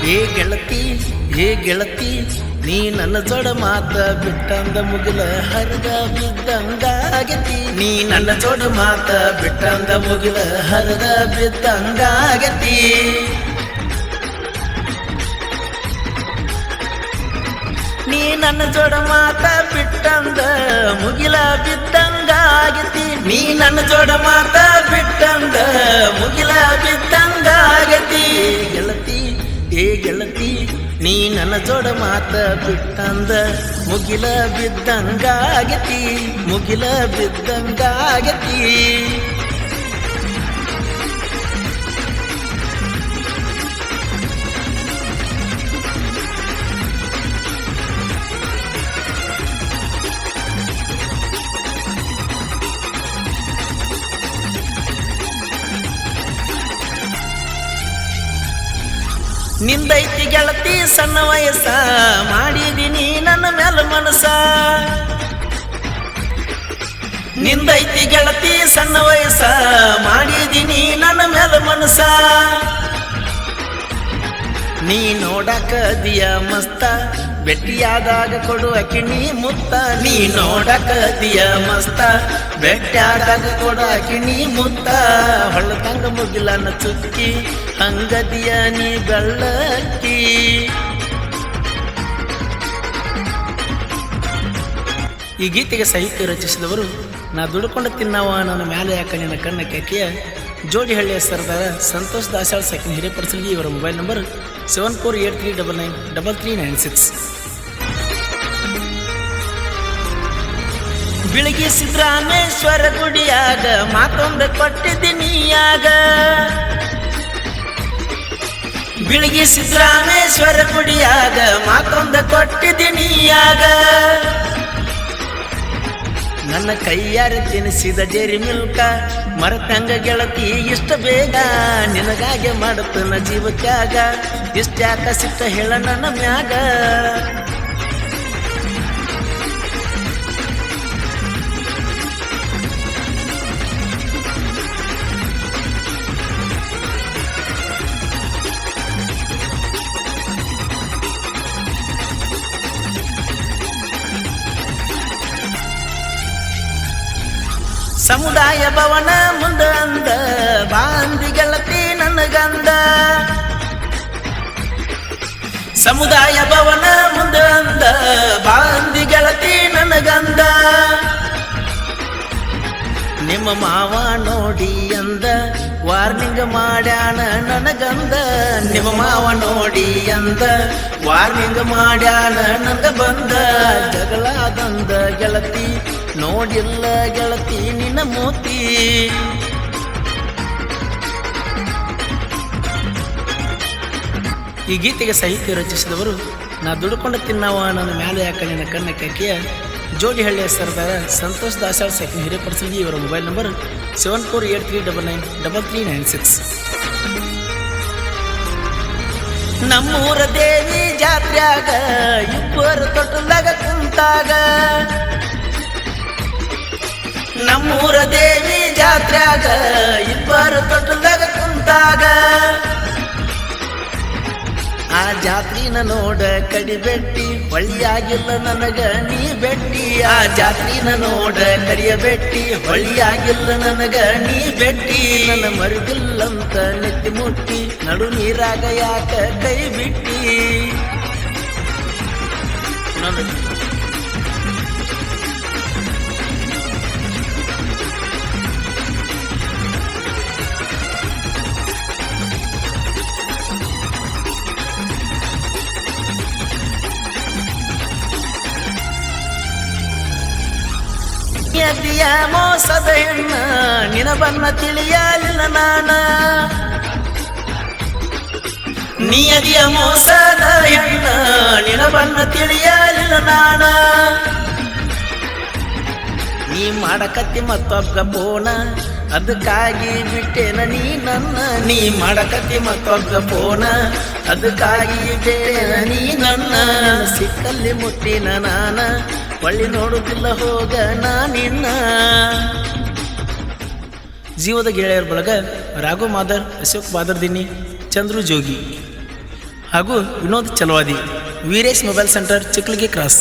ಏ ಗೆಳತಿ ನೀ ನನ್ನ ಜೋಡ ಮಾತ ಬಿಟ್ಟಂದ ಮುಗಿಲ ಹರಿದ ಬಿದ್ದಂಗಾಗತಿ. ನೀ ನನ್ನ ಜೋಡ ಮಾತ ಬಿಟ್ಟಂದ ಮುಗಿಲ ಹರಿದ ಬಿದ್ದಂಗಾಗತಿ. ನೀ ನನ್ನ ಜೋಡ ಮಾತ ಬಿಟ್ಟಂದ ಮುಗಿಲ ಬಿದ್ದಂಗಾಗತಿ. ನೀ ನನ್ನ ಜೋಡ ಮಾತ ಬಿಟ್ಟಂದ ಮುಗಿಲ ಬಿದ್ದಂಗಾಗತಿ. ಗೆಳತಿ ನೀ ನನ್ನ ಜೋಡ ಮಾತ ಬಿಟ್ಟಂದ ಮುಗಿಲ ಬಿದ್ದಂಗಾಗತಿ. ಮುಗಿಲ ಬಿದ್ದಂಗಾಗತಿ. ನಿಂದೈತಿ ಗೆಳತಿ ಸಣ್ಣ ವಯಸ್ಸ ಮಾಡಿದೀನಿ ನನ್ನ ಮ್ಯಾಲ ಮನಸ. ನಿಂದೈತಿ ಗೆಳತಿ ಸಣ್ಣ ವಯಸ್ಸ ಮಾಡಿದೀನಿ ನನ್ನ ಮ್ಯಾಲ ಮನಸ. ನೀ ನೋಡಕ ದಿಯ ಮಸ್ತ ಬೆಟ್ಟಿಯಾದಾಗ ಕೊಡುವ ಕಿಣಿ ಮುತ್ತ. ನೀ ನೋಡಕ ದಿಯ ಮಸ್ತ ಬೆಟ್ಟಾದಾಗ ಕೊಡುವ ಕಿಣಿ ಮುತ್ತ. ಹೊಳ್ಳದಂಗ ಮುಗಿಲನ ಚುಕ್ಕಿ ಹಂಗದಿಯ ನೀ ಬೆಳ್ಳಕ್ಕಿ. ಈ ಗೀತೆಗೆ ಸಾಹಿತ್ಯ ರಚಿಸಿದವರು ನಾ ದುಡ್ಕೊಂಡು ತಿನ್ನವ ನನ್ನ ಮ್ಯಾಲೆ ಯಾಕ ನಿನ್ನ ಕಣ್ಣ ಕೆಕೆಯ ಜೋಡಿಹಳ್ಳಿಯ ಸರ್ದಾರ ಸಂತೋಷ್ ದಾಸಾಳ್ ಸೆಕೆಂಡ್ ಹಿರೇಪರ್ಸಲ್ಗಿ. ಇವರ ಮೊಬೈಲ್ ನಂಬರ್ 7483993396. ಬೆಳಗ್ಗೆ ಸಿದ್ದರಾಮೇಶ್ವರ ಗುಡಿಯಾಗ ಮಾತೊಂದು ಕೊಟ್ಟಿದ್ದೀನಿಯಾಗ. ಬೆಳಗ್ಗೆ ಸಿದ್ದರಾಮೇಶ್ವರ ಗುಡಿಯಾಗ ಮಾತೊಂದು ಕೊಟ್ಟಿದ್ದೀನಿಯಾಗ. ನನ್ನ ಕೈಯಾರ ತಿನಿಸಿದ ಡೇರಿ ಮಿಲ್ಕ ಮರತಂಗ ಗೆಳತಿ ಇಷ್ಟ ಬೇಗ. ನಿನಗಾಗೆ ಮಾಡುತ್ತನ ಜೀವಕ್ಕಾಗ ಇಷ್ಟ್ಯಾಕ ಸಿಟ್ಟ ಹೇಳ ನನ್ನ ಮ್ಯಾಗ. ಸಮುದಾಯ ಭವನ ಮುಂದ ಅಂದ ಬಾಂದಿ ಗೆಳತಿ ನನಗಂದ. ಸಮುದಾಯ ಭವನ ಮುಂದ ಅಂದ ಬಾಂದಿ ಗೆಳತಿ ನನಗಂದ. ನಿಮ್ಮ ಮಾವ ನೋಡಿ ಅಂದ ವಾರ್ನಿಂಗ್ ಮಾಡ್ಯಾನ ನನಗಂದ. ನಿಮ್ಮ ಮಾವ ನೋಡಿ ಅಂದ ವಾರ್ನಿಂಗ್ ಮಾಡ್ಯಾನ ನನಗ ಬಂದ. ಜಗಳಾದಂದ ಗೆಳತಿ ನೋಡಿಲ್ಲ ಗೆಳತಿ ನಿನ್ನ ಮೋತಿ. ಈ ಗೀತೆಗೆ ಸಾಹಿತ್ಯ ರಚಿಸಿದವರು ನಾ ದುಡ್ಕೊಂಡು ತಿನ್ನವ ನನ್ನ ಮ್ಯಾಲೆ ಯಾಕ ನಿನ್ನ ಕಣ್ಣ ಕೆಕೆಯ ಜೋಡಿಹಳ್ಳಿಯ ಸರ್ದಾರ ಸಂತೋಷ್ ದಾಸಾಳ್ ಸೆಕೆಂಡ್ ಹಿರೇಪರ್ಸಲ್ಗಿ. ಇವರ ಮೊಬೈಲ್ ನಂಬರ್ 7483993396. ನಮ್ಮೂರ ದೇವಿ ಜಾತ್ರ್ಯಾಗ ಇಬ್ಬರು ತೊಟ್ಟಲಾಗ ಕುಂತಾಗ. ನಮ್ಮೂರ ದೇವಿ ಜಾತ್ರ್ಯಾಗ ಇಬ್ಬರು ತೊಟ್ಟಲಾಗ ಕುಂತಾಗ. ಆ ಜಾತ್ರಿನ ನೋಡ ಕಡಿಬೆಟ್ಟಿ ಹೊಳಿಯಾಗಿಲ್ಲ ನನಗ ನೀ ಬೆಟ್ಟಿ. ಆ ಜಾತ್ರಿನ ನೋಡ ಕಡಿಯಬೆಟ್ಟಿ ಹೊಳಿಯಾಗಿಲ್ಲ ನನಗ ನೀ ಬೆಟ್ಟಿ. ನನ್ನ ಮರುಗಿಲ್ಲಂತ ನೆತ್ತಿ ಮುಟ್ಟಿ ನಡು ನೀರಾಗ ಯಾಕ ಕೈ ಬಿಟ್ಟಿ. ನಿಯತಿಯ ಮೋಸದ ಹೆಣ್ಣ ನಿನ ಬನ್ನ ತಿಳಿಯಲಿಲ್ಲ ನಾನ. ನಿಯತಿಯ ಮೋಸದ ಹೆಣ್ಣ ನಿನ ಬನ್ನ ತಿಳಿಯಲಿಲ್ಲ ನಾನ. ನೀ ಮಾಡಕತ್ತಿ ಮತ್ತೊಬ್ಬ ಫೋನ ಅದಕ್ಕಾಗಿ ಬಿಟ್ಟೇನ ನೀ ನನ್ನ. ನೀ ಮಾಡಕತ್ತಿ ಮತ್ತೊಬ್ಬ ಫೋನ ಅದಕ್ಕಾಗಿ ಬಿಟ್ಟೇನ ನೀ ನನ್ನ. ಸಿಕ್ಕಲ್ಲಿ ಮುಟ್ಟಿನ ನಾನ ಒಳ್ಳಿ ನೋಡುತ್ತಿಲ್ಲ ಹೋಗ ನಾನಿನ್ನ. ಜೀವದ ಗೆಳೆಯರ ಬಳಗ ರಾಘು ಮಾದರ್, ಅಶೋಕ್ ಬಾದರ್ದಿನಿ, ಚಂದ್ರು ಜೋಗಿ ಹಾಗೂ ವಿನೋದ್ ಚಲವಾದಿ, ವೀರೇಶ್ ಮೊಬೈಲ್ ಸೆಂಟರ್ ಚಿಕ್ಕಲಿಗೆ ಕ್ರಾಸ್.